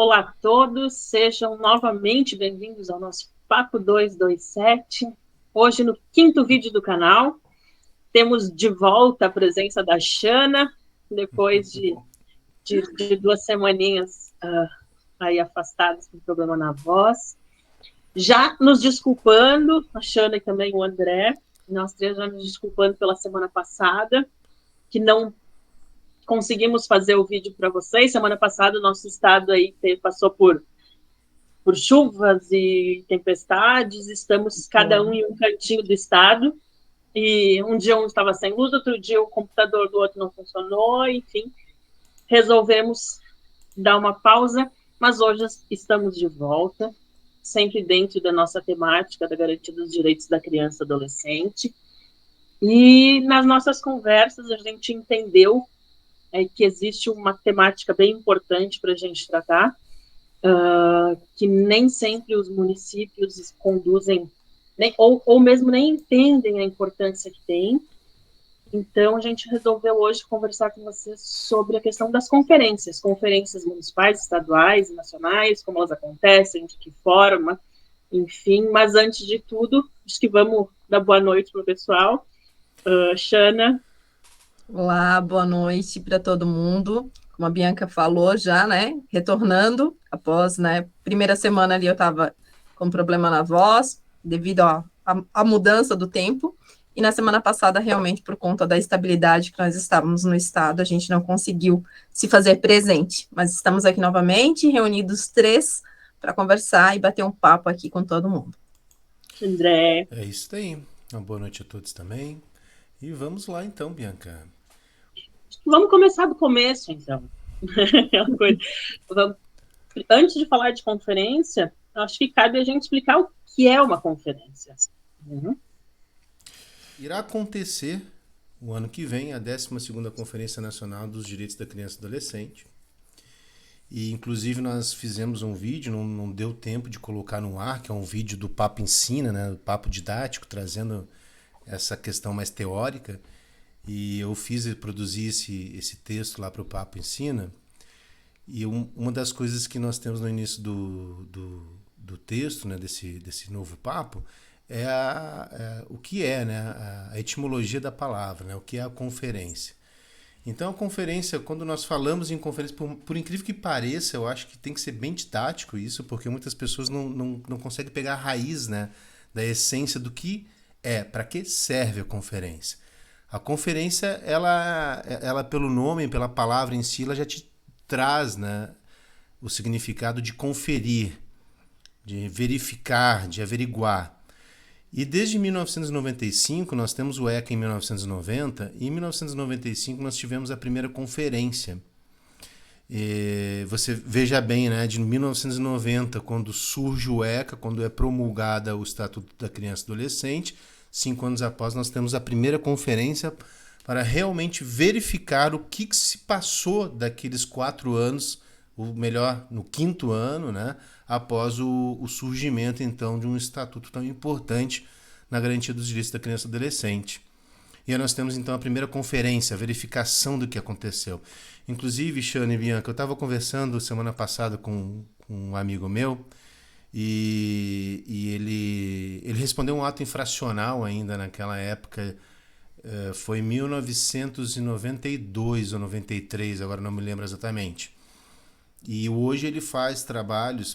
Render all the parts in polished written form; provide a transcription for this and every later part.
Olá a todos, sejam novamente bem-vindos ao nosso Papo 227. Hoje, no quinto vídeo do canal, temos de volta a presença da Shana, depois de 2 semaninhas aí afastadas com problema na voz. Já nos desculpando, a Shana e também o André, nós três já nos desculpando pela semana passada, que não conseguimos fazer o vídeo para vocês. Semana passada o nosso estado aí passou por chuvas e tempestades, estamos cada um em um cantinho do estado, e um dia um estava sem luz, outro dia o computador do outro não funcionou, enfim, resolvemos dar uma pausa, mas hoje estamos de volta, sempre dentro da nossa temática da garantia dos direitos da criança e adolescente, e nas nossas conversas a gente entendeu que existe uma temática bem importante para a gente tratar, que nem sempre os municípios conduzem, ou mesmo nem entendem a importância que tem. Então, a gente resolveu hoje conversar com vocês sobre a questão das conferências municipais, estaduais, nacionais, como elas acontecem, de que forma, enfim. Mas, antes de tudo, acho que vamos dar boa noite para o pessoal. Shana. Olá, boa noite para todo mundo. Como a Bianca falou já, né? Retornando após, né? Primeira semana ali eu estava com problema na voz devido à mudança do tempo. E na semana passada, realmente, por conta da estabilidade que nós estávamos no estado, a gente não conseguiu se fazer presente. Mas estamos aqui novamente, reunidos três, para conversar e bater um papo aqui com todo mundo. André. É isso aí. Uma boa noite a todos também. E vamos lá então, Bianca. Vamos começar do começo, então. Antes de falar de conferência, acho que cabe a gente explicar o que é uma conferência. Irá acontecer o ano que vem a 12ª Conferência Nacional dos Direitos da Criança e do Adolescente. E inclusive nós fizemos um vídeo, não deu tempo de colocar no ar, que é um vídeo do Papo Ensina, né, do Papo Didático, trazendo essa questão mais teórica. E eu produzi esse texto lá para o Papo Ensina. E uma das coisas que nós temos no início do texto, né, desse novo papo, é o que é, né, a etimologia da palavra, né, o que é a conferência. Então, a conferência, quando nós falamos em conferência, por incrível que pareça, eu acho que tem que ser bem didático isso, porque muitas pessoas não conseguem pegar a raiz, né, da essência do que é, para que serve a conferência. A conferência, ela pelo nome, pela palavra em si, ela já te traz, né, o significado de conferir, de verificar, de averiguar. E desde 1995, nós temos o ECA em 1990, e em 1995 nós tivemos a primeira conferência. E você veja bem, né, de 1990, quando surge o ECA, quando é promulgada o Estatuto da Criança e do Adolescente, 5 anos após nós temos a primeira conferência para realmente verificar o que se passou daqueles 4 anos, ou melhor, no 5º ano, né, após o surgimento, então, de um estatuto tão importante na garantia dos direitos da criança e do adolescente. E aí nós temos, então, a primeira conferência, a verificação do que aconteceu. Inclusive, Shana e Bianca, eu estava conversando semana passada com um amigo meu, e ele respondeu um ato infracional ainda naquela época, foi em 1992 ou 93, agora não me lembro exatamente. E hoje ele faz trabalhos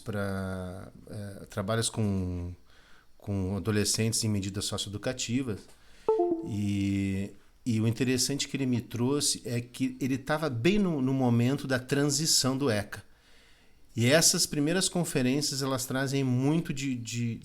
com adolescentes em medidas socioeducativas. E o interessante que ele me trouxe é que ele estava bem no momento da transição do ECA. E essas primeiras conferências, elas trazem muito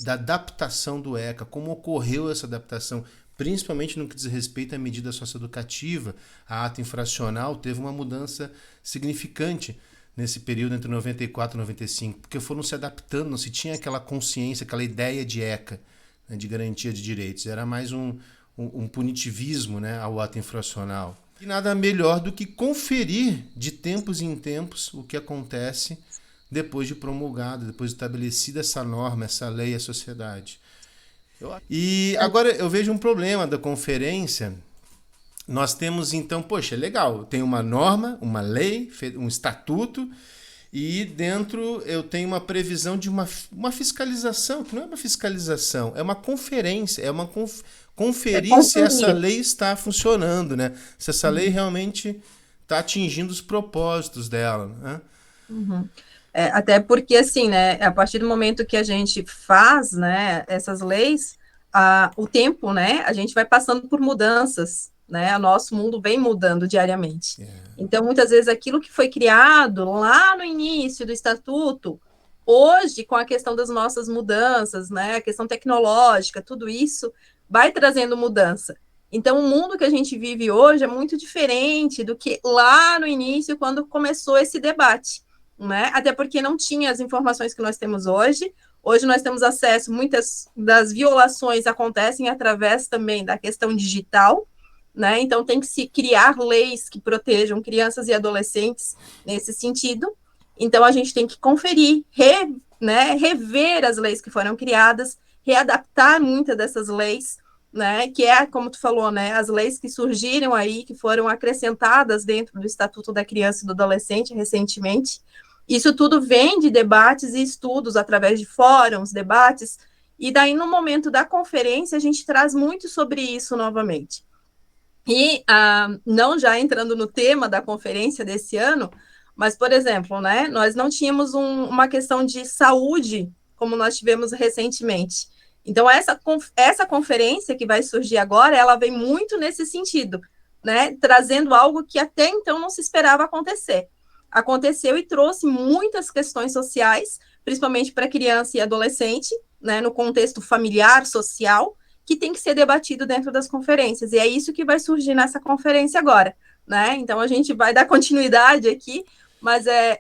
da adaptação do ECA, como ocorreu essa adaptação, principalmente no que diz respeito à medida socioeducativa, a ato infracional, teve uma mudança significante nesse período entre 94 e 95, porque foram se adaptando, não se tinha aquela consciência, aquela ideia de ECA, né, de garantia de direitos, era mais um punitivismo, né, ao ato infracional. E nada melhor do que conferir de tempos em tempos o que acontece depois de promulgada, depois de estabelecida essa norma, essa lei à sociedade. E agora eu vejo um problema da conferência. Nós temos então, poxa, legal, tem uma norma, uma lei, um estatuto, E dentro eu tenho uma previsão de uma fiscalização, que não é uma fiscalização, é uma conferência, é uma conferir se essa lei está funcionando, né? Se essa lei realmente está atingindo os propósitos dela, né? Até porque, assim, né, a partir do momento que a gente faz, né, essas leis, o tempo, né, a gente vai passando por mudanças, né, o nosso mundo vem mudando diariamente. Então, muitas vezes, aquilo que foi criado lá no início do Estatuto, hoje, com a questão das nossas mudanças, né, a questão tecnológica, tudo isso vai trazendo mudança. Então, o mundo que a gente vive hoje é muito diferente do que lá no início, quando começou esse debate, né? Até porque não tinha as informações que nós temos hoje. Hoje nós temos acesso, muitas das violações acontecem através também da questão digital, né? Então tem que se criar leis que protejam crianças e adolescentes nesse sentido. Então a gente tem que conferir, rever as leis que foram criadas, readaptar muitas dessas leis, né? Que é, como tu falou, né? As leis que surgiram aí, que foram acrescentadas dentro do Estatuto da Criança e do Adolescente recentemente. Isso tudo vem de debates e estudos através de fóruns, debates, e daí no momento da conferência a gente traz muito sobre isso novamente. E não já entrando no tema da conferência desse ano, mas, por exemplo, né, nós não tínhamos uma questão de saúde como nós tivemos recentemente. Então, essa conferência que vai surgir agora, ela vem muito nesse sentido, né, trazendo algo que até então não se esperava acontecer. Aconteceu e trouxe muitas questões sociais, principalmente para criança e adolescente, né, no contexto familiar, social, que tem que ser debatido dentro das conferências. E é isso que vai surgir nessa conferência agora, né? Então, a gente vai dar continuidade aqui, mas é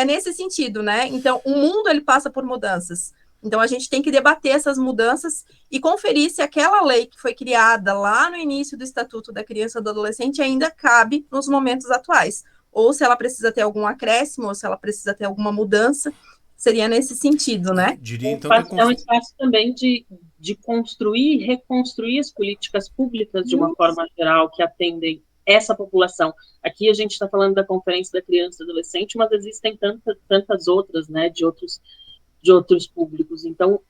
nesse sentido, né? Então, o mundo, ele passa por mudanças. Então, a gente tem que debater essas mudanças e conferir se aquela lei que foi criada lá no início do Estatuto da Criança e do Adolescente ainda cabe nos momentos atuais, ou se ela precisa ter algum acréscimo, ou se ela precisa ter alguma mudança, seria nesse sentido, né? Diria, então, é um espaço também de construir e reconstruir as políticas públicas de uma forma geral que atendem essa população. Aqui a gente está falando da Conferência da Criança e do Adolescente, mas existem tantas outras, né, de outros públicos. Então,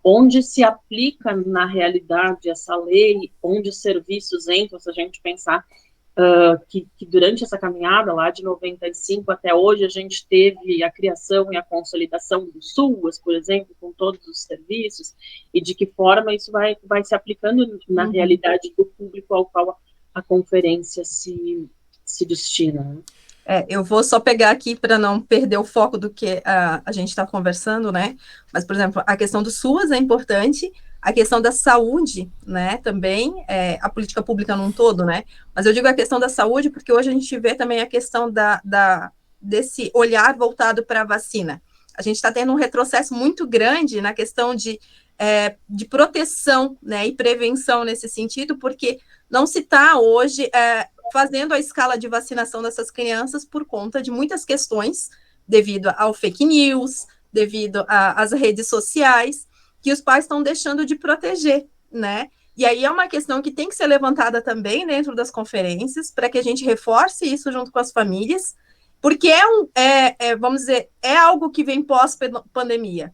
onde se aplica na realidade essa lei, onde os serviços entram, se a gente pensar que durante essa caminhada lá de 95 até hoje a gente teve a criação e a consolidação do SUAS, por exemplo, com todos os serviços, e de que forma isso vai se aplicando na realidade do público ao qual a conferência se destina, né? Eu vou só pegar aqui para não perder o foco do que a gente está conversando, né? Mas, por exemplo, a questão do SUAS é importante, a questão da saúde, né, também, a política pública num todo, né, mas eu digo a questão da saúde porque hoje a gente vê também a questão desse olhar voltado para a vacina. A gente está tendo um retrocesso muito grande na questão de proteção, né, e prevenção nesse sentido, porque não se está hoje fazendo a escala de vacinação dessas crianças por conta de muitas questões, devido ao fake news, devido às redes sociais, que os pais estão deixando de proteger, né? E aí é uma questão que tem que ser levantada também dentro das conferências, para que a gente reforce isso junto com as famílias, porque vamos dizer, é algo que vem pós-pandemia,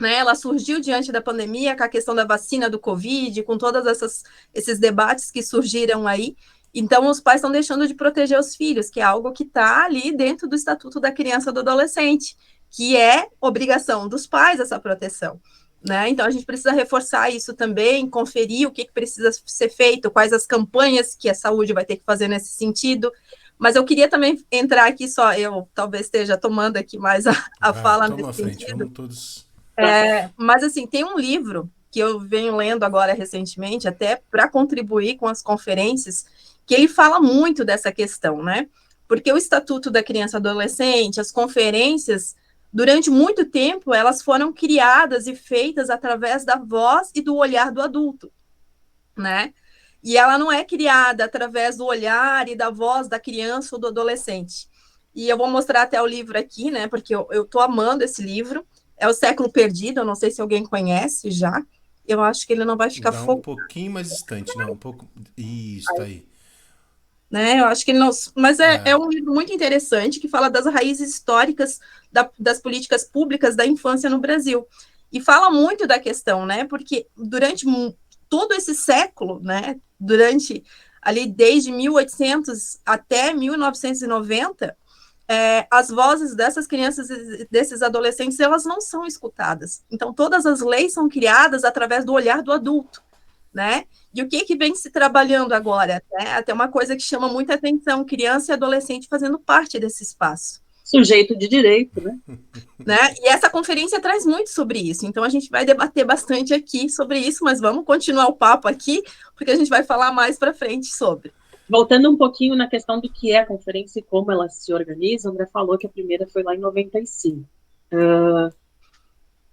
né? Ela surgiu diante da pandemia, com a questão da vacina do Covid, com todos esses debates que surgiram aí. Então, os pais estão deixando de proteger os filhos, que é algo que está ali dentro do Estatuto da Criança e do Adolescente, que é obrigação dos pais essa proteção, né? Então, a gente precisa reforçar isso também, conferir o que precisa ser feito, quais as campanhas que a saúde vai ter que fazer nesse sentido. Mas eu queria também entrar aqui eu talvez esteja tomando aqui mais a fala nesse sentido. Vamos todos. Mas, assim, tem um livro que eu venho lendo agora recentemente, até para contribuir com as conferências, que ele fala muito dessa questão, né? Porque o Estatuto da Criança e Adolescente, as conferências, durante muito tempo, elas foram criadas e feitas através da voz e do olhar do adulto, né? E ela não é criada através do olhar e da voz da criança ou do adolescente. E eu vou mostrar até o livro aqui, né? Porque eu tô amando esse livro. É O Século Perdido, eu não sei se alguém conhece já. Eu acho que ele não vai ficar um pouquinho mais distante, não, um pouco. Isso, tá aí. né? Eu acho que não, mas é um livro muito interessante que fala das raízes históricas das políticas públicas da infância no Brasil. E fala muito da questão, né? Porque durante todo esse século, né? Durante ali desde 1800 até 1990, as vozes dessas crianças e desses adolescentes, elas não são escutadas. Então, todas as leis são criadas através do olhar do adulto, né? E o que vem se trabalhando agora? Né? Até uma coisa que chama muita atenção, criança e adolescente fazendo parte desse espaço. Sujeito de direito, né? E essa conferência traz muito sobre isso, então a gente vai debater bastante aqui sobre isso, mas vamos continuar o papo aqui, porque a gente vai falar mais para frente sobre. Voltando um pouquinho na questão do que é a conferência e como ela se organiza, André falou que a primeira foi lá em 95.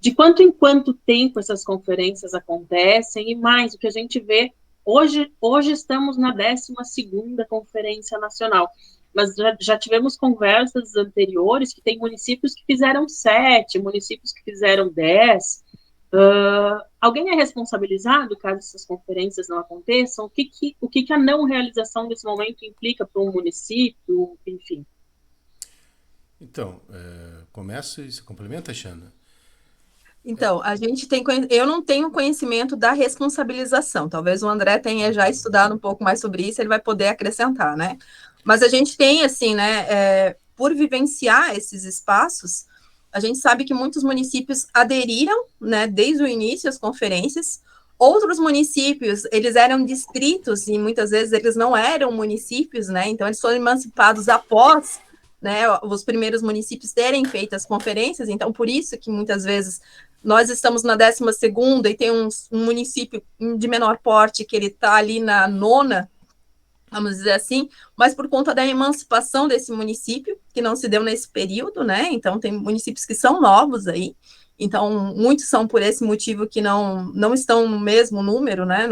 De quanto em quanto tempo essas conferências acontecem? E mais, o que a gente vê, hoje estamos na 12ª Conferência Nacional, mas já tivemos conversas anteriores que tem municípios que fizeram 7, municípios que fizeram 10. Alguém é responsabilizado caso essas conferências não aconteçam? O que a não realização desse momento implica para um município, enfim? Então, começa e se complementa, Xana? Então, eu não tenho conhecimento da responsabilização, talvez o André tenha já estudado um pouco mais sobre isso, ele vai poder acrescentar, né? Mas a gente tem, assim, né, por vivenciar esses espaços, a gente sabe que muitos municípios aderiram, né, desde o início às conferências. Outros municípios, eles eram distritos e muitas vezes eles não eram municípios, né? Então eles foram emancipados após, né, os primeiros municípios terem feito as conferências. Então por isso que muitas vezes nós estamos na 12ª e tem um município de menor porte que ele está ali na 9ª, vamos dizer assim, mas por conta da emancipação desse município, que não se deu nesse período, né? Então, tem municípios que são novos aí, então, muitos são por esse motivo que não estão no mesmo número, né?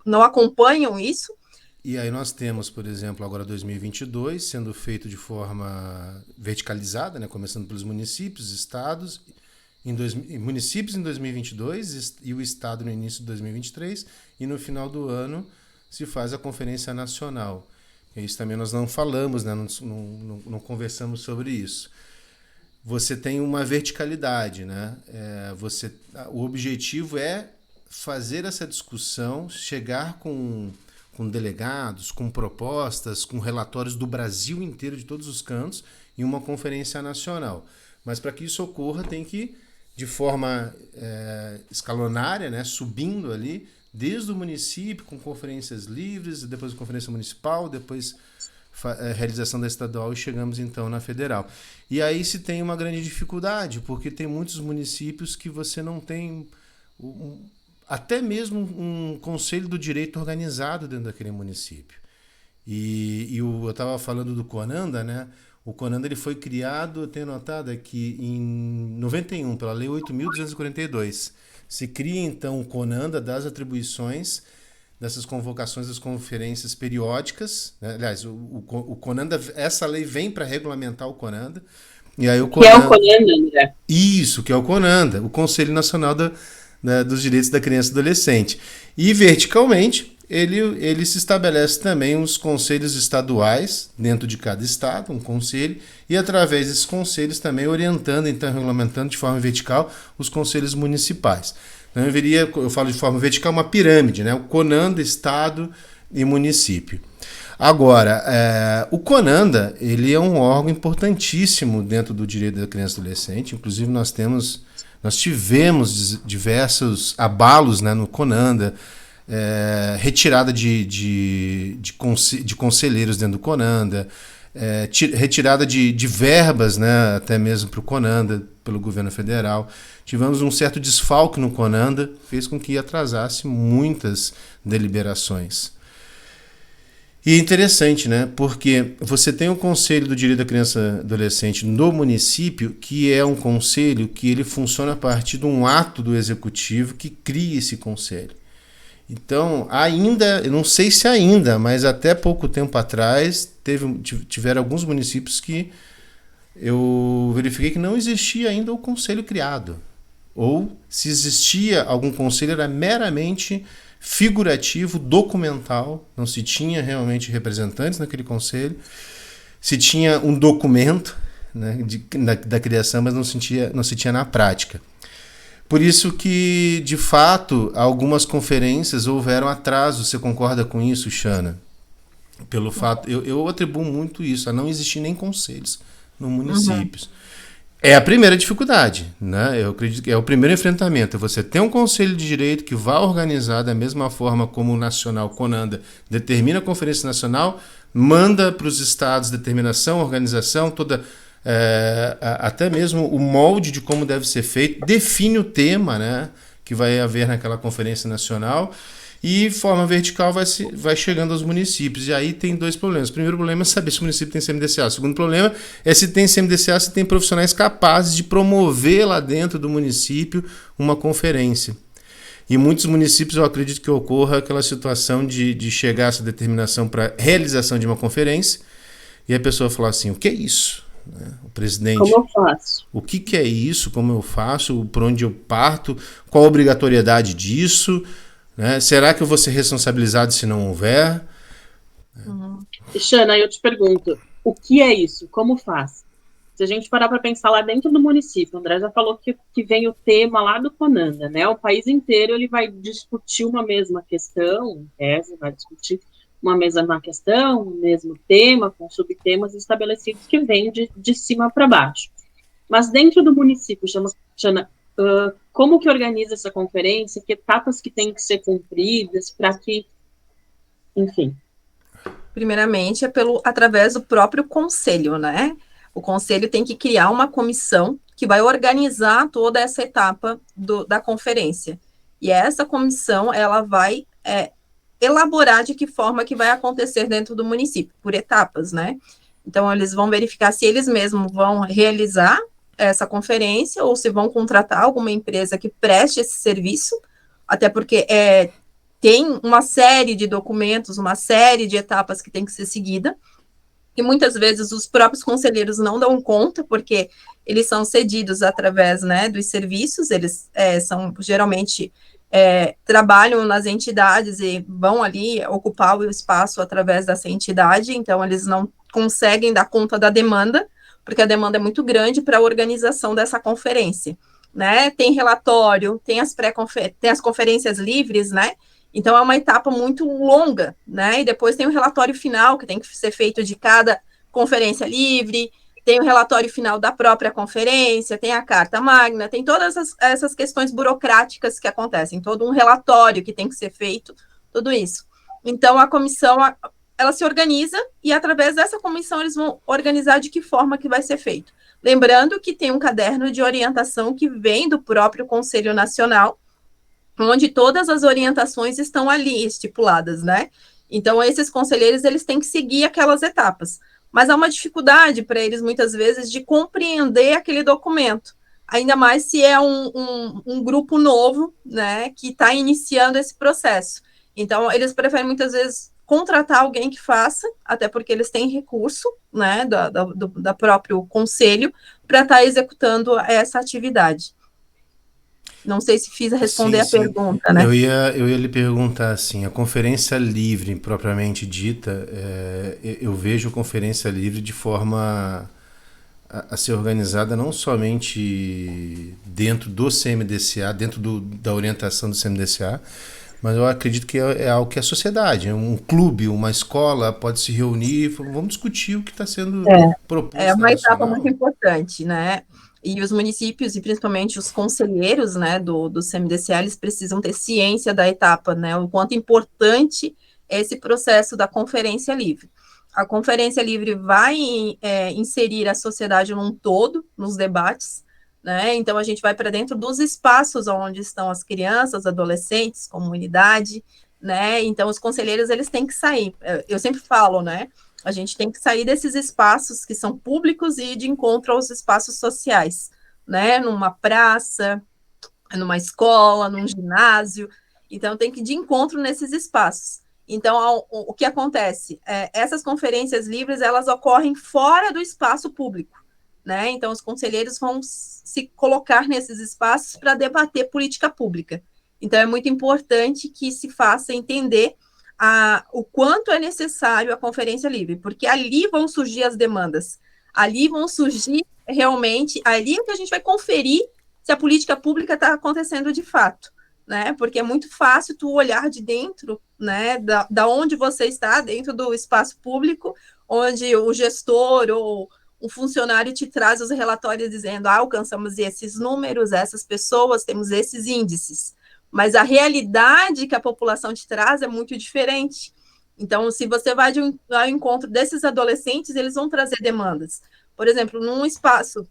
Não acompanham isso. E aí nós temos, por exemplo, agora 2022, sendo feito de forma verticalizada, né? Começando pelos municípios, estados, municípios em 2022 e o estado no início de 2023, e no final do ano se faz a Conferência Nacional. Isso também nós não falamos, né? Não conversamos sobre isso. Você tem uma verticalidade, né? O objetivo é fazer essa discussão, chegar com delegados, com propostas, com relatórios do Brasil inteiro, de todos os cantos, em uma conferência nacional. Mas para que isso ocorra, tem que, de forma escalonária, né? Subindo ali, desde o município, com conferências livres, depois a conferência municipal, depois a realização da estadual e chegamos então na federal. E aí se tem uma grande dificuldade, porque tem muitos municípios que você não tem até mesmo um conselho do direito organizado dentro daquele município. Eu estava falando do CONANDA, né? O CONANDA ele foi criado, eu tenho notado aqui, em 91, pela Lei 8.242. Se cria, então, o CONANDA das atribuições dessas convocações das conferências periódicas, né? Aliás, o CONANDA, essa lei vem para regulamentar o CONANDA. E aí o CONANDA, que é o CONANDA, André? Isso, que é o CONANDA, o Conselho Nacional dos Direitos da Criança e do Adolescente. E, verticalmente, ele se estabelece também os conselhos estaduais, dentro de cada estado, um conselho, e através desses conselhos também orientando, então regulamentando de forma vertical os conselhos municipais. Então eu falo de forma vertical, uma pirâmide, né? O CONANDA, estado e município. Agora, o CONANDA ele é um órgão importantíssimo dentro do direito da criança e do adolescente, inclusive nós tivemos diversos abalos, né, no CONANDA, retirada de conselheiros dentro do CONANDA, retirada de verbas, né, até mesmo para o CONANDA, pelo governo federal. Tivemos um certo desfalque no CONANDA, fez com que atrasasse muitas deliberações. E é interessante, né, porque você tem o Conselho do Direito da Criança e Adolescente no município, que é um conselho que ele funciona a partir de um ato do executivo que cria esse conselho. Então, eu não sei se ainda, mas até pouco tempo atrás, tiveram alguns municípios que eu verifiquei que não existia ainda o conselho criado. Ou, se existia algum conselho, era meramente figurativo, documental, não se tinha realmente representantes naquele conselho, se tinha um documento, né, da criação, mas não se tinha na prática. Por isso que, de fato, algumas conferências houveram atraso. Você concorda com isso, Shana? Pelo fato, eu atribuo muito isso, a não existir nem conselhos nos municípios. É a primeira dificuldade, né? Eu acredito que é o primeiro enfrentamento. Você tem um conselho de direito que vai organizar da mesma forma como o nacional, CONANDA, determina a Conferência Nacional, manda para os estados determinação, organização, toda, até mesmo o molde de como deve ser feito, define o tema, né, que vai haver naquela Conferência Nacional, e forma vertical vai chegando aos municípios. E aí tem dois problemas. O primeiro problema é saber se o município tem CMDCA. O segundo problema é se tem CMDCA, se tem profissionais capazes de promover lá dentro do município uma conferência. Em muitos municípios eu acredito que ocorra aquela situação de chegar a essa determinação para realização de uma conferência e a pessoa falar assim, o que é isso? O presidente, como eu faço? O que é isso? Como eu faço? Por onde eu parto? Qual a obrigatoriedade disso? Né? Será que eu vou ser responsabilizado se não houver? Shana, eu te pergunto, o que é isso? Como faz? Se a gente parar para pensar lá dentro do município, o André já falou que vem o tema lá do CONANDA, né? O país inteiro ele vai discutir uma mesma questão, vai discutir uma mesma questão, o mesmo tema, com subtemas estabelecidos que vêm de cima para baixo. Mas dentro do município, Shana, como que organiza essa conferência, que etapas que têm que ser cumpridas para que, enfim. Primeiramente, através do próprio conselho, né? O conselho tem que criar uma comissão que vai organizar toda essa etapa da conferência. E essa comissão, ela vai elaborar de que forma que vai acontecer dentro do município, por etapas, né? Então, eles vão verificar se eles mesmos vão realizar essa conferência ou se vão contratar alguma empresa que preste esse serviço, até porque tem uma série de documentos, uma série de etapas que tem que ser seguida, e muitas vezes os próprios conselheiros não dão conta, porque eles são cedidos através, né, dos serviços, eles são geralmente trabalham nas entidades e vão ali ocupar o espaço através dessa entidade, então eles não conseguem dar conta da demanda, porque a demanda é muito grande para a organização dessa conferência, né? Tem relatório, tem as conferências livres, né? Então, é uma etapa muito longa, né? E depois tem o relatório final, que tem que ser feito de cada conferência livre, tem o relatório final da própria conferência, tem a carta magna, tem todas essas questões burocráticas que acontecem, todo um relatório que tem que ser feito, tudo isso. Então, a comissão, ela se organiza e, através dessa comissão, eles vão organizar de que forma que vai ser feito. Lembrando que tem um caderno de orientação que vem do próprio Conselho Nacional, onde todas as orientações estão ali estipuladas, né? Então, esses conselheiros, eles têm que seguir aquelas etapas. Mas há uma dificuldade para eles, muitas vezes, de compreender aquele documento. Ainda mais se é um grupo novo, né, que está iniciando esse processo. Então, eles preferem, muitas vezes, contratar alguém que faça, até porque eles têm recurso, né, da próprio conselho, para estar executando essa atividade. Não sei se fiz responder a pergunta, né? Eu ia lhe perguntar assim, a conferência livre, propriamente dita, eu vejo a conferência livre de forma a ser organizada não somente dentro do CMDCA, dentro da orientação do CMDCA, mas eu acredito que é algo que a sociedade, um clube, uma escola pode se reunir, vamos discutir o que está sendo proposto. É uma etapa muito importante, né? E os municípios, e principalmente os conselheiros, né, do CMDCA, eles precisam ter ciência da etapa, né, o quanto importante é esse processo da conferência livre. A conferência livre vai inserir a sociedade num todo, nos debates, né, então a gente vai para dentro dos espaços onde estão as crianças, adolescentes, comunidade, né, então os conselheiros, eles têm que sair. Eu sempre falo, né, a gente tem que sair desses espaços que são públicos e ir de encontro aos espaços sociais, né? Numa praça, numa escola, num ginásio. Então, tem que ir de encontro nesses espaços. Então, o que acontece? Essas conferências livres, elas ocorrem fora do espaço público, né? Então, os conselheiros vão se colocar nesses espaços para debater política pública. Então, é muito importante que se faça entender o quanto é necessário a conferência livre, porque ali vão surgir as demandas, ali vão surgir realmente, ali é que a gente vai conferir se a política pública está acontecendo de fato, né? Porque é muito fácil tu olhar de dentro, né, da onde você está, dentro do espaço público, onde o gestor ou um funcionário te traz os relatórios dizendo, alcançamos esses números, essas pessoas, temos esses índices. Mas a realidade que a população te traz é muito diferente. Então, se você vai ao encontro desses adolescentes, eles vão trazer demandas. Por exemplo, num espaço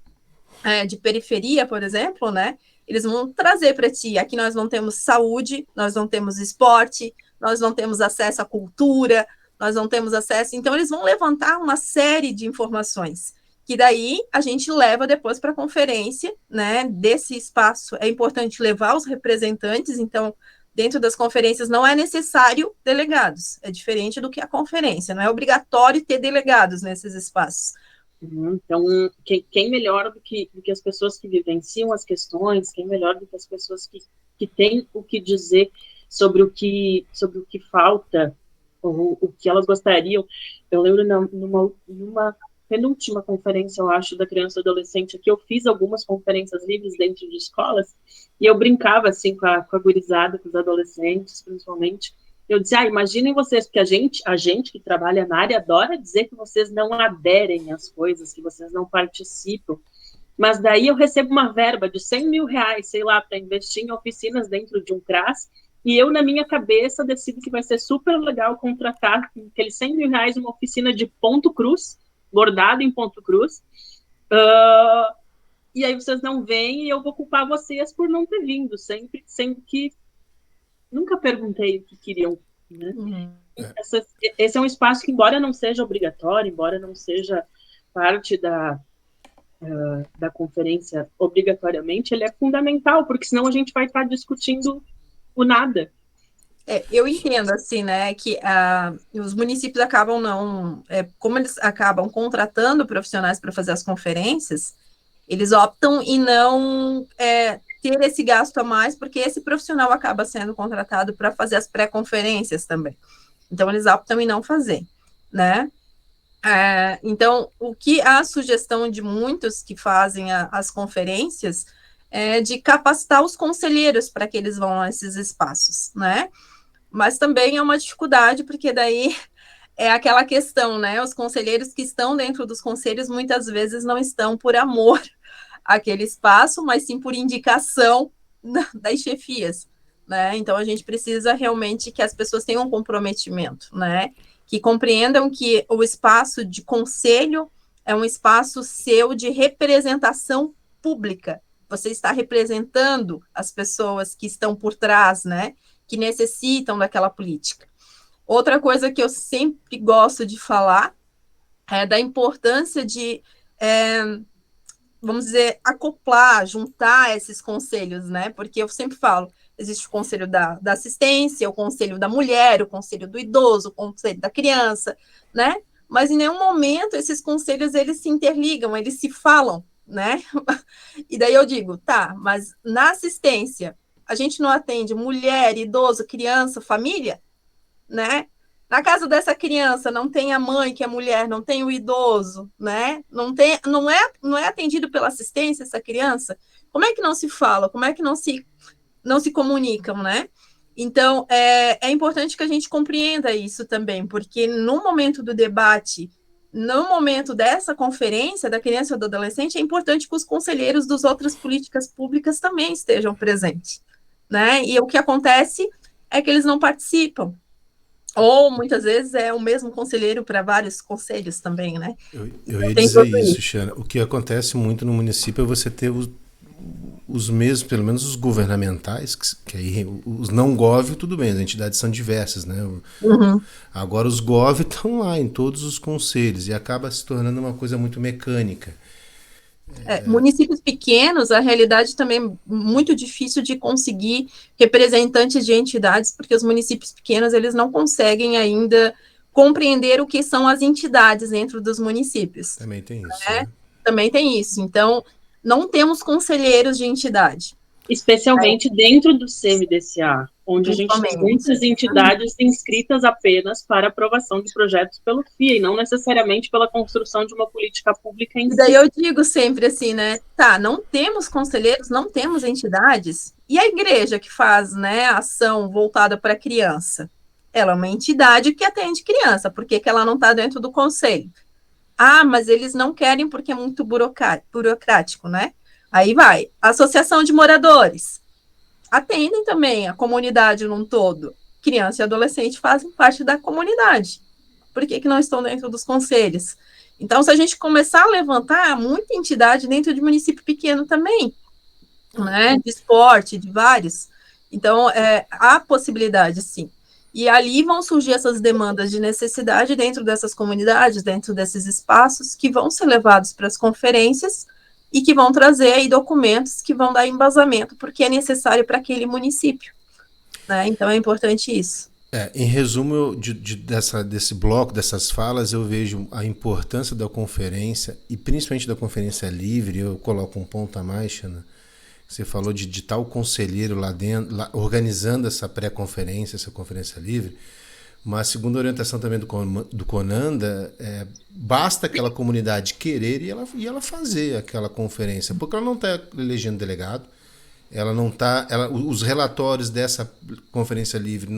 de periferia, por exemplo, né? Eles vão trazer para ti, aqui nós não temos saúde, nós não temos esporte, nós não temos acesso à cultura, nós não temos acesso... Então, eles vão levantar uma série de informações, que daí a gente leva depois para a conferência, né? Desse espaço é importante levar os representantes, então, dentro das conferências não é necessário delegados, é diferente do que a conferência, não é obrigatório ter delegados nesses espaços. Então, quem melhor do que as pessoas que vivenciam as questões, quem melhor do que as pessoas que têm o que dizer sobre o que falta, ou o que elas gostariam. Eu lembro numa penúltima conferência, eu acho, da criança e adolescente, que eu fiz algumas conferências livres dentro de escolas, e eu brincava, assim, com a gurizada, com os adolescentes, principalmente. Eu dizia, imaginem vocês, porque a gente que trabalha na área adora dizer que vocês não aderem às coisas, que vocês não participam, mas daí eu recebo uma verba de 100 mil reais, sei lá, para investir em oficinas dentro de um CRAS, e eu, na minha cabeça, decido que vai ser super legal contratar aqueles 100 mil reais uma oficina de ponto cruz, bordado em ponto cruz, e aí vocês não vêm e eu vou culpar vocês por não ter vindo, sempre que nunca perguntei o que queriam, né? Esse é um espaço que, embora não seja obrigatório, embora não seja parte da conferência obrigatoriamente, ele é fundamental, porque senão a gente vai estar discutindo o nada. Eu entendo, assim, né, que os municípios acabam como eles acabam contratando profissionais para fazer as conferências, eles optam em não ter esse gasto a mais, porque esse profissional acaba sendo contratado para fazer as pré-conferências também. Então, eles optam em não fazer, né? Então, o que a sugestão de muitos que fazem as conferências é de capacitar os conselheiros para que eles vão a esses espaços, né? Mas também é uma dificuldade, porque daí é aquela questão, né? Os conselheiros que estão dentro dos conselhos muitas vezes não estão por amor àquele espaço, mas sim por indicação das chefias, né? Então a gente precisa realmente que as pessoas tenham um comprometimento, né? Que compreendam que o espaço de conselho é um espaço seu de representação pública. Você está representando as pessoas que estão por trás, né? Que necessitam daquela política. Outra coisa que eu sempre gosto de falar é da importância de, vamos dizer, acoplar, juntar esses conselhos, né? Porque eu sempre falo, existe o conselho da assistência, o conselho da mulher, o conselho do idoso, o conselho da criança, né? Mas em nenhum momento esses conselhos, eles se interligam, eles se falam, né? E daí eu digo, tá, mas na assistência, a gente não atende mulher, idoso, criança, família, né? Na casa dessa criança não tem a mãe, que é mulher, não tem o idoso, né? Não é atendido pela assistência essa criança. Como é que não se fala? Como é que não se comunicam, né? Então, é importante que a gente compreenda isso também, porque no momento do debate, no momento dessa conferência da criança e do adolescente, é importante que os conselheiros das outras políticas públicas também estejam presentes, né? E o que acontece é que eles não participam. Ou, muitas vezes, é o mesmo conselheiro para vários conselhos também, né? Eu ia dizer isso, Xana. O que acontece muito no município é você ter os mesmos, pelo menos os governamentais, que aí os não gov, tudo bem, as entidades são diversas, né? Agora os gov estão lá em todos os conselhos e acaba se tornando uma coisa muito mecânica. Municípios pequenos, a realidade também é muito difícil de conseguir representantes de entidades, porque os municípios pequenos, eles não conseguem ainda compreender o que são as entidades dentro dos municípios. Também tem isso. Né? Também tem isso. Então, não temos conselheiros de entidade. Especialmente dentro do CMDCA, onde a gente tem muitas entidades inscritas apenas para aprovação de projetos pelo FIA, e não necessariamente pela construção de uma política pública em si. Daí eu digo sempre assim, né? Tá, não temos conselheiros, não temos entidades, e a igreja que faz, né, ação voltada para a criança? Ela é uma entidade que atende criança, por que ela não está dentro do conselho? Ah, mas eles não querem porque é muito burocrático, né? Aí vai. Associação de moradores. Atendem também a comunidade num todo. Criança e adolescente fazem parte da comunidade. Por que não estão dentro dos conselhos? Então, se a gente começar a levantar muita entidade dentro de município pequeno também, né? De esporte, de vários. Então, há possibilidade, sim. E ali vão surgir essas demandas de necessidade dentro dessas comunidades, dentro desses espaços, que vão ser levados para as conferências e que vão trazer aí documentos que vão dar embasamento, porque é necessário para aquele município. Né? Então, é importante isso. Em resumo, desse bloco, dessas falas, eu vejo a importância da conferência, e principalmente da conferência livre. Eu coloco um ponto a mais, Xana. Você falou de estar o conselheiro lá dentro, organizando essa pré-conferência, essa conferência livre, mas segundo a orientação também do Conanda, basta aquela comunidade querer e ela fazer aquela conferência, porque ela não está elegendo delegado, ela não está, os relatórios dessa conferência livre,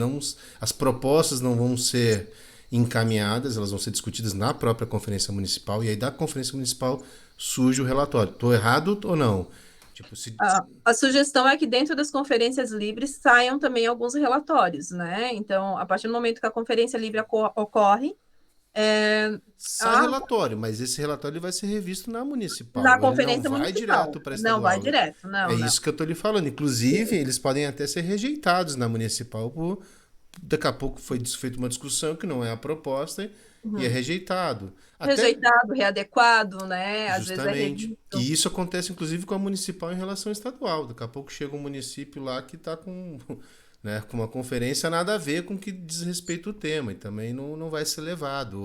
as propostas não vão ser encaminhadas, elas vão ser discutidas na própria conferência municipal, e aí da conferência municipal surge o relatório. Estou errado ou não? Tipo, a sugestão é que dentro das conferências livres saiam também alguns relatórios, né? Então, a partir do momento que a conferência livre ocorre, sai relatório, mas esse relatório ele vai ser revisto na municipal. Na ele conferência não vai municipal. Direto para estadual. Não vai direto, não. Isso que eu estou lhe falando. Inclusive, eles podem até ser rejeitados na municipal daqui a pouco foi feita uma discussão que não é a proposta e é rejeitado. Rejeitado, readequado, né? Às vezes é revisto. E isso acontece, inclusive, com a municipal em relação ao estadual. Daqui a pouco chega um município lá que está com uma conferência nada a ver com o que diz respeito ao tema, e também não vai ser levado,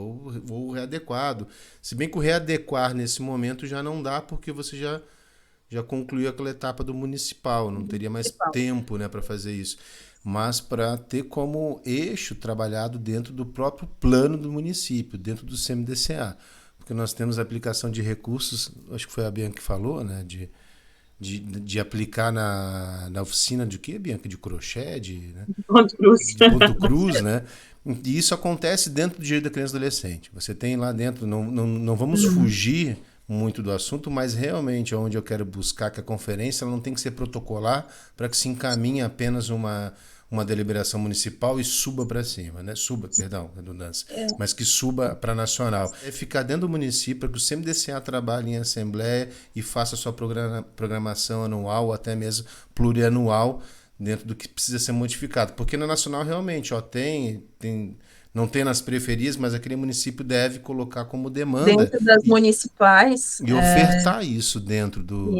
ou readequado. Se bem que o readequar nesse momento já não dá, porque você já concluiu aquela etapa do municipal, não teria mais tempo, né, para fazer isso. Mas para ter como eixo trabalhado dentro do próprio plano do município, dentro do CMDCA. Porque nós temos a aplicação de recursos, acho que foi a Bianca que falou, né, de aplicar na oficina de quê, Bianca? De crochê? De Ponto Cruz. De Ponto Cruz, né? E isso acontece dentro do direito da criança e adolescente. Você tem lá dentro, não vamos fugir muito do assunto, mas realmente onde eu quero buscar que a conferência ela não tem que ser protocolar para que se encaminhe apenas uma deliberação municipal e suba para cima, né? Redundância. Mas que suba para nacional. É ficar dentro do município para que o CMDCA trabalhe em assembleia e faça sua programação anual ou até mesmo plurianual dentro do que precisa ser modificado. Porque na nacional realmente não tem nas periferias, mas aquele município deve colocar como demanda. Dentro das municipais. E ofertar isso dentro do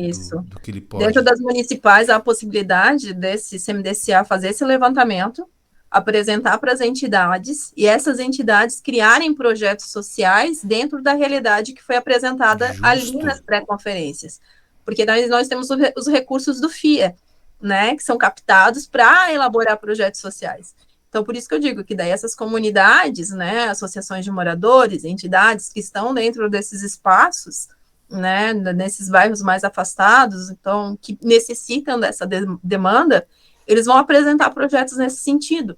que ele pode. Dentro das municipais, há a possibilidade desse CMDCA fazer esse levantamento, apresentar para as entidades, e essas entidades criarem projetos sociais dentro da realidade que foi apresentada ali nas pré-conferências. Porque nós temos os recursos do FIA, né, que são captados para elaborar projetos sociais. Então, por isso que eu digo que daí essas comunidades, né, associações de moradores, entidades que estão dentro desses espaços, né, nesses bairros mais afastados, então, que necessitam dessa demanda, eles vão apresentar projetos nesse sentido,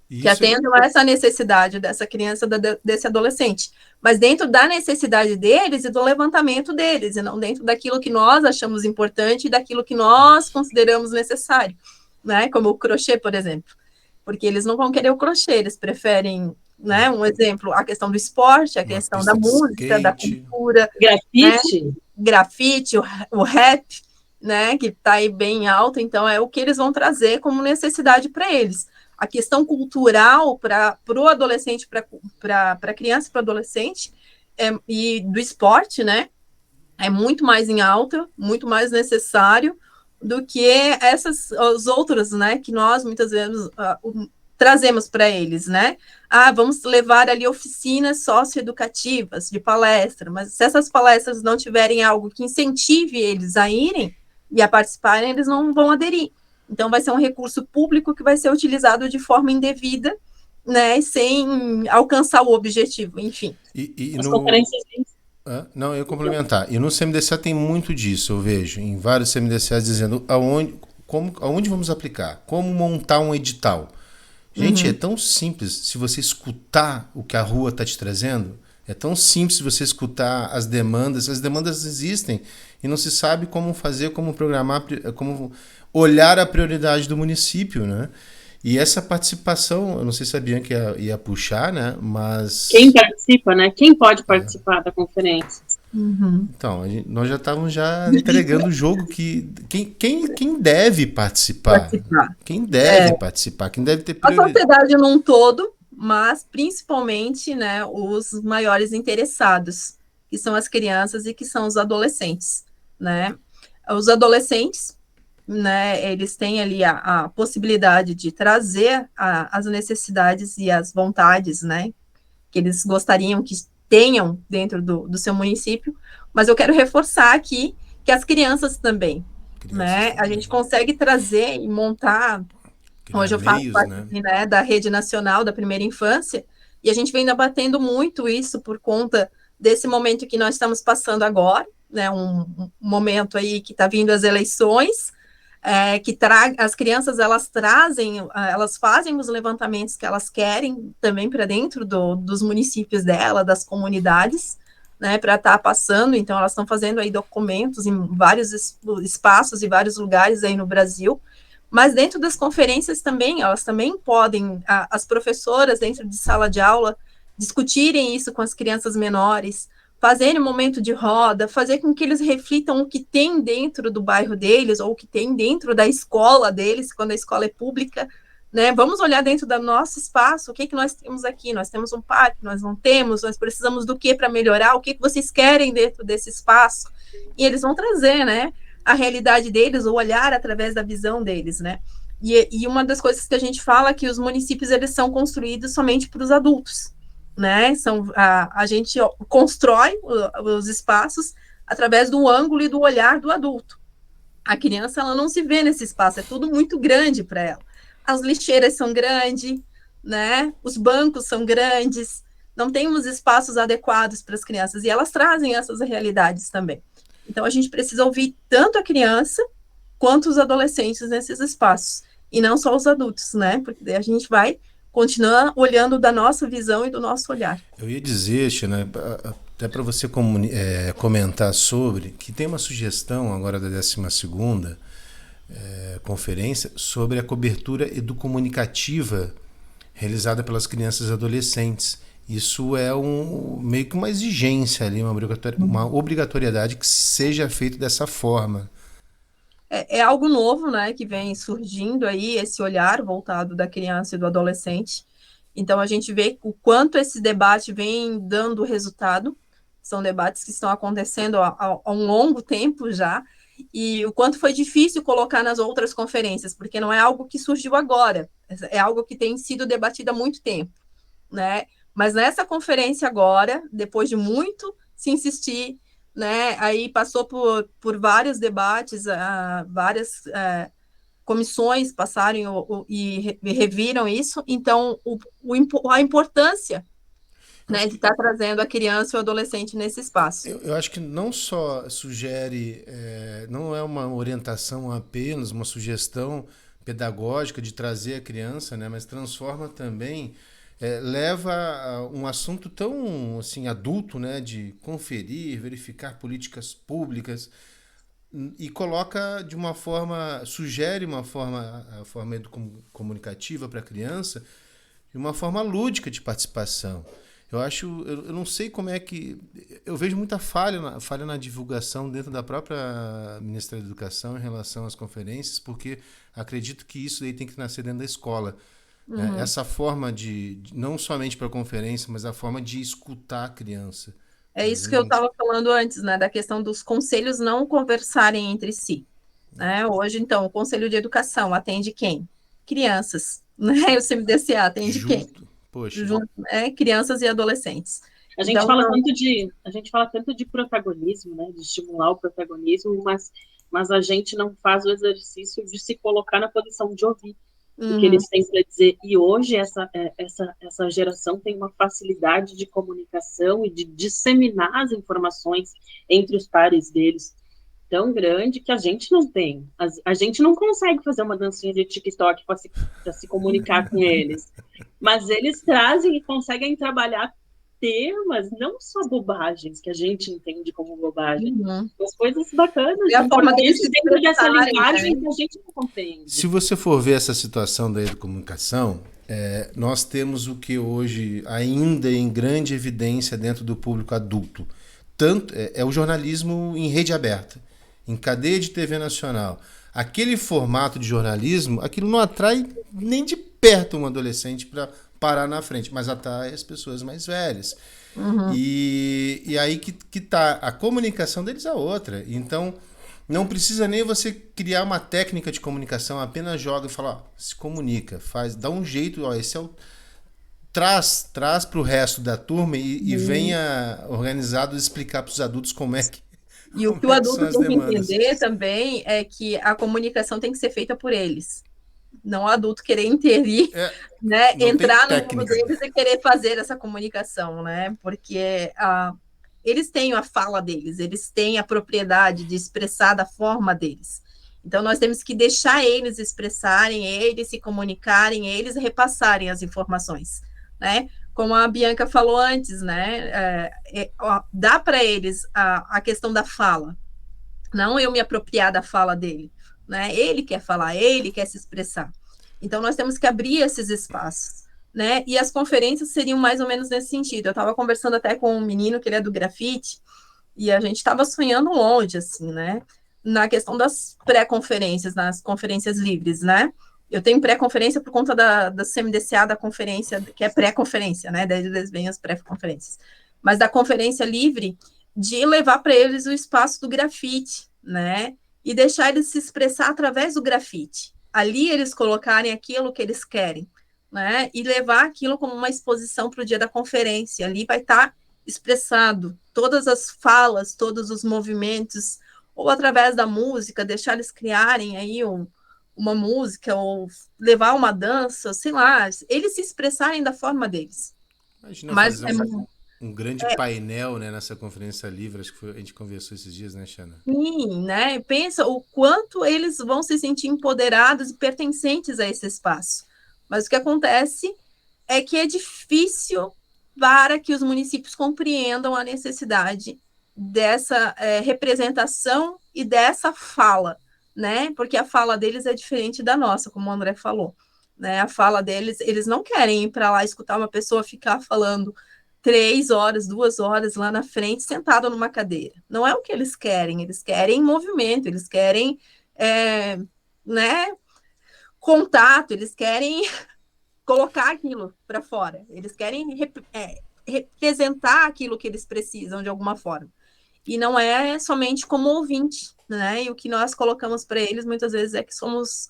que atendam a essa necessidade dessa criança, desse adolescente, mas dentro da necessidade deles e do levantamento deles, e não dentro daquilo que nós achamos importante e daquilo que nós consideramos necessário, né, como o crochê, por exemplo. Porque eles não vão querer o crochê, eles preferem, né, um exemplo, a questão do esporte, a questão da música, da cultura. Grafite. Né, grafite, o rap, né, que está aí bem alto, então é o que eles vão trazer como necessidade para eles. A questão cultural para o adolescente, para a criança e para o adolescente, e do esporte, né, é muito mais em alta, muito mais necessário, do que os outros, né, que nós muitas vezes trazemos para eles, né? Vamos levar ali oficinas socioeducativas de palestra, mas se essas palestras não tiverem algo que incentive eles a irem, e a participarem, eles não vão aderir. Então, vai ser um recurso público que vai ser utilizado de forma indevida, né, sem alcançar o objetivo, enfim. As conferências... Não, eu ia complementar. E no CMDCA tem muito disso, eu vejo, em vários CMDCAs dizendo aonde vamos aplicar, como montar um edital. Gente, é tão simples se você escutar o que a rua está te trazendo, é tão simples se você escutar as demandas existem e não se sabe como fazer, como programar, como olhar a prioridade do município, né? E essa participação, eu não sei se a Bianca ia puxar, né? Mas... Quem participa, né? Quem pode participar da conferência? Então, nós já estávamos entregando o jogo que quem deve participar. Quem deve participar, quem deve ter prioridade. A sociedade num todo, mas principalmente, né, os maiores interessados, que são as crianças e que são os adolescentes, né? Os adolescentes, né, eles têm ali a possibilidade de trazer as necessidades e as vontades, né, que eles gostariam que tenham dentro do seu município, mas eu quero reforçar aqui que as crianças também, né, a gente consegue trazer e montar, hoje eu faço parte, né, da Rede Nacional da Primeira Infância, e a gente vem debatendo muito isso por conta desse momento que nós estamos passando agora, né, um momento aí que está vindo as eleições, que as crianças elas fazem os levantamentos que elas querem também para dentro dos municípios dela, das comunidades, né, para estar passando. Então elas estão fazendo aí documentos em vários espaços e vários lugares aí no Brasil, mas dentro das conferências também, elas também podem, as professoras dentro de sala de aula, discutirem isso com as crianças menores, fazerem um momento de roda, fazer com que eles reflitam o que tem dentro do bairro deles, ou o que tem dentro da escola deles, quando a escola é pública, né? Vamos olhar dentro do nosso espaço, o que nós temos aqui? Nós temos um parque, nós não temos, nós precisamos do que para melhorar? O que vocês querem dentro desse espaço? E eles vão trazer, né, a realidade deles, o olhar através da visão deles, né? E uma das coisas que a gente fala é que os municípios, eles são construídos somente para os adultos, né? A gente constrói os espaços através do ângulo e do olhar do adulto. A criança, ela não se vê nesse espaço, é tudo muito grande para ela. As lixeiras são grandes, né? Os bancos são grandes, não temos espaços adequados para as crianças, e elas trazem essas realidades também. Então, a gente precisa ouvir tanto a criança quanto os adolescentes nesses espaços, e não só os adultos, né? Porque a gente vai continuar olhando da nossa visão e do nosso olhar. Eu ia dizer, Xana, até para você comentar sobre, que tem uma sugestão agora da 12ª conferência sobre a cobertura educomunicativa realizada pelas crianças e adolescentes. Isso é meio que uma exigência ali, uma obrigatoriedade que seja feito dessa forma. É algo novo, né, que vem surgindo aí, esse olhar voltado da criança e do adolescente. Então, a gente vê o quanto esse debate vem dando resultado. São debates que estão acontecendo há um longo tempo já, e o quanto foi difícil colocar nas outras conferências, porque não é algo que surgiu agora, é algo que tem sido debatido há muito tempo, né? Mas nessa conferência agora, depois de muito se insistir, né, aí passou por vários debates, várias comissões passaram e reviram isso, então a importância, né, de estar trazendo a criança e o adolescente nesse espaço. Eu acho que não só sugere, não é uma orientação apenas, uma sugestão pedagógica de trazer a criança, né, mas transforma também, leva a um assunto tão assim, adulto, né, de conferir, verificar políticas públicas, e coloca de uma forma, sugere a forma comunicativa para a criança, de uma forma lúdica de participação. Eu não sei como é que... Eu vejo muita falha na divulgação dentro da própria Ministério da Educação em relação às conferências, porque acredito que isso daí tem que nascer dentro da escola. Uhum. Essa forma de não somente para a conferência, mas a forma de escutar a criança. É isso que eu estava falando antes, né, da questão dos conselhos não conversarem entre si. Né? Hoje, então, o Conselho de Educação atende quem? Crianças. Né? O CMDCA atende quem? Poxa. Crianças e adolescentes. A gente fala tanto de protagonismo, né, de estimular o protagonismo, mas mas a gente não faz o exercício de se colocar na posição de ouvir o que Uhum. eles têm para dizer. E hoje essa geração tem uma facilidade de comunicação e de disseminar as informações entre os pares deles tão grande que a gente não tem. A gente não consegue fazer uma dancinha de TikTok para se comunicar com eles. Mas eles trazem e conseguem trabalhar temas, não só bobagens, que a gente entende como bobagem, Uhum. mas coisas bacanas, E a forma deles se dentro dessa expressarem, linguagem né? que a gente não compreende. Se você for ver essa situação da educomunicação, nós temos o que hoje ainda em grande evidência dentro do público adulto. Tanto é o jornalismo em rede aberta, em cadeia de TV nacional. Aquele formato de jornalismo, aquilo não atrai nem de perto um adolescente para parar na frente, mas atrai as pessoas mais velhas. Uhum. E aí que tá, a comunicação deles é outra. Então, não precisa nem você criar uma técnica de comunicação, apenas joga e fala, ó, se comunica, dá um jeito, ó, esse é o traz para o resto da turma e venha organizado explicar para os adultos como é que E o que o adulto tem que entender também é que a comunicação tem que ser feita por eles. Não o adulto querer intervir, né? Entrar no mundo deles e querer fazer essa comunicação, né? Porque eles têm a fala deles, eles têm a propriedade de expressar da forma deles. Então, nós temos que deixar eles expressarem, eles se comunicarem, eles repassarem as informações, né? Como a Bianca falou antes, né? Dá para eles a questão da fala, não eu me apropriar da fala dele, né? Ele quer falar, ele quer se expressar. Então, nós temos que abrir esses espaços, né? E as conferências seriam mais ou menos nesse sentido. Eu estava conversando até com um menino que ele é do grafite, e a gente estava sonhando longe, assim, né? Na questão das pré-conferências, nas conferências livres, né? Eu tenho pré-conferência por conta da CMDCA, da conferência, que é pré-conferência, né? Daí eles vêm as pré-conferências. Mas da conferência livre, de levar para eles o espaço do grafite, né? E deixar eles se expressar através do grafite. Ali eles colocarem aquilo que eles querem, né? E levar aquilo como uma exposição para o dia da conferência. Ali vai estar expressado todas as falas, todos os movimentos, ou através da música, deixar eles criarem aí uma música, ou levar uma dança, sei lá, eles se expressarem da forma deles. Imagina fazer um grande painel, né, nessa conferência livre, acho que a gente conversou esses dias, né, Xana? Sim, né? Pensa o quanto eles vão se sentir empoderados e pertencentes a esse espaço. Mas o que acontece é que é difícil para que os municípios compreendam a necessidade dessa representação e dessa fala, né? Porque a fala deles é diferente da nossa, como o André falou, né? A fala deles, eles não querem ir para lá escutar uma pessoa ficar falando 3 horas, 2 horas lá na frente, sentado numa cadeira. Não é o que eles querem movimento, eles querem, né, contato, eles querem colocar aquilo para fora, eles querem representar aquilo que eles precisam de alguma forma. E não é somente como ouvinte, né? E o que nós colocamos para eles muitas vezes é que somos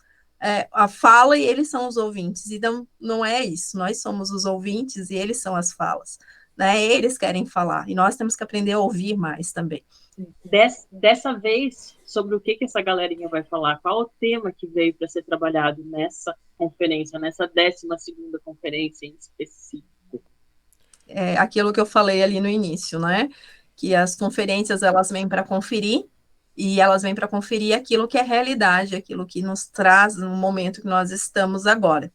a fala e eles são os ouvintes. Então, não é isso. Nós somos os ouvintes e eles são as falas, né? Eles querem falar e nós temos que aprender a ouvir mais também. Dessa vez, sobre o que essa galerinha vai falar? Qual o tema que veio para ser trabalhado nessa conferência, nessa 12ª conferência em específico? Aquilo que eu falei ali no início, né? Que as conferências, elas vêm para conferir, e elas vêm para conferir aquilo que é realidade, aquilo que nos traz no momento que nós estamos agora.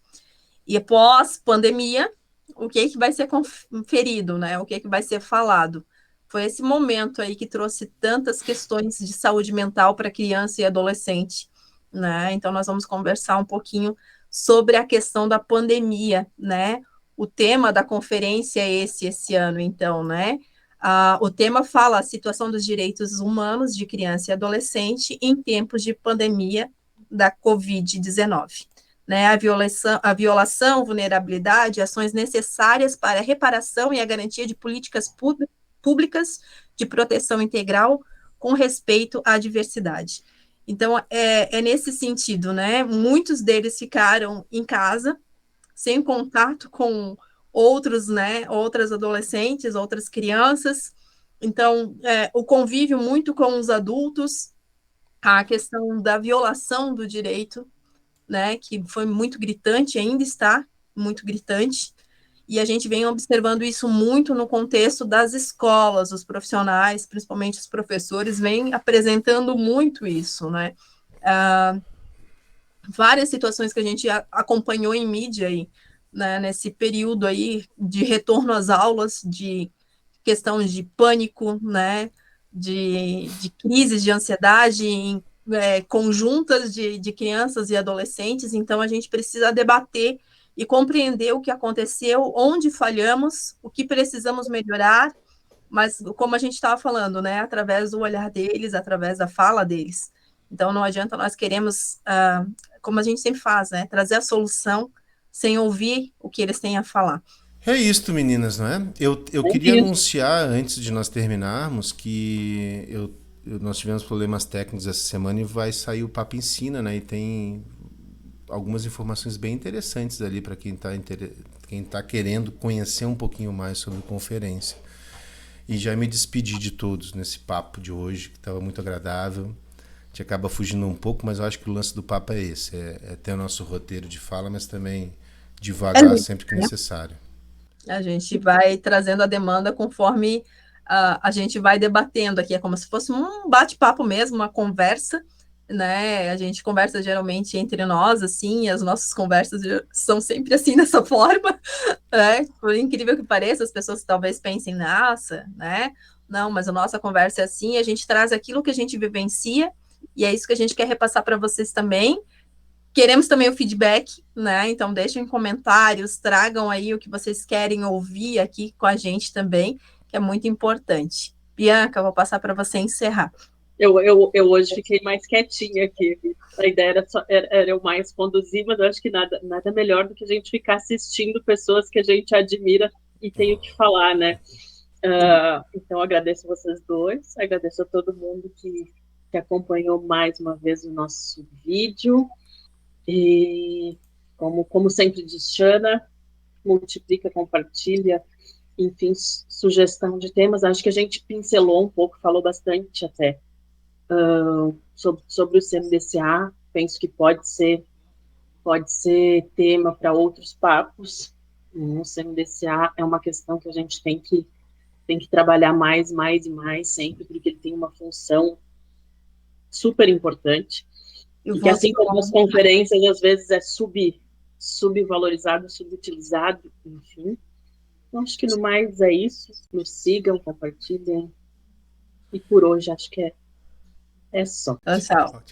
E pós-pandemia, o que vai ser conferido, né? O que vai ser falado? Foi esse momento aí que trouxe tantas questões de saúde mental para criança e adolescente, né? Então, nós vamos conversar um pouquinho sobre a questão da pandemia, né? O tema da conferência é esse ano, então, né? O tema fala a situação dos direitos humanos de criança e adolescente em tempos de pandemia da Covid-19. Né, a violação, vulnerabilidade, ações necessárias para a reparação e a garantia de políticas públicas de proteção integral com respeito à diversidade. Então, é nesse sentido, né? Muitos deles ficaram em casa, sem contato com outros, né? Outras adolescentes, outras crianças. Então, o convívio muito com os adultos, a questão da violação do direito, né, que foi muito gritante, ainda está muito gritante, e a gente vem observando isso muito no contexto das escolas, os profissionais, principalmente os professores, vêm apresentando muito isso, né? Várias situações que a gente acompanhou em mídia aí, né, nesse período aí de retorno às aulas, de questão de pânico, né, de crises de ansiedade conjuntas de crianças e adolescentes. Então, a gente precisa debater e compreender o que aconteceu, onde falhamos, o que precisamos melhorar, mas como a gente estava falando, né, através do olhar deles, através da fala deles. Então, não adianta nós queremos, como a gente sempre faz, né, trazer a solução sem ouvir o que eles têm a falar. É isto, meninas, não é? Eu queria isso. anunciar, antes de nós terminarmos, que nós tivemos problemas técnicos essa semana e vai sair o Papo Ensina, né? E tem algumas informações bem interessantes ali para quem tá querendo conhecer um pouquinho mais sobre a conferência. E já me despedi de todos nesse papo de hoje, que estava muito agradável. A gente acaba fugindo um pouco, mas eu acho que o lance do papo é esse, é ter o nosso roteiro de fala, mas também devagar sempre que necessário. A gente vai trazendo a demanda conforme a gente vai debatendo aqui. É como se fosse um bate-papo mesmo, uma conversa, né? A gente conversa geralmente entre nós, assim, e as nossas conversas são sempre assim, dessa forma, né? Por incrível que pareça, as pessoas talvez pensem, nossa, né? Não, mas a nossa conversa é assim, a gente traz aquilo que a gente vivencia, e é isso que a gente quer repassar para vocês também. Queremos também o feedback, né? Então deixem comentários, tragam aí o que vocês querem ouvir aqui com a gente também, que é muito importante. Bianca, eu vou passar para você encerrar. Eu hoje fiquei mais quietinha aqui. A ideia era eu mais conduzir, mas eu acho que nada melhor do que a gente ficar assistindo pessoas que a gente admira e tem o que falar, né? Então, agradeço vocês dois, agradeço a todo mundo que acompanhou mais uma vez o nosso vídeo. E, como sempre diz Shana, multiplica, compartilha, enfim, sugestão de temas. Acho que a gente pincelou um pouco, falou bastante até sobre o CMDCA. Penso que pode ser tema para outros papos. O CMDCA é uma questão que a gente tem que trabalhar mais e mais sempre, porque ele tem uma função super importante. E que, assim como as conferências, às vezes é subvalorizado, subutilizado, enfim. Então, acho que no mais é isso. Nos sigam, compartilhem. E por hoje acho que é só. Tchau.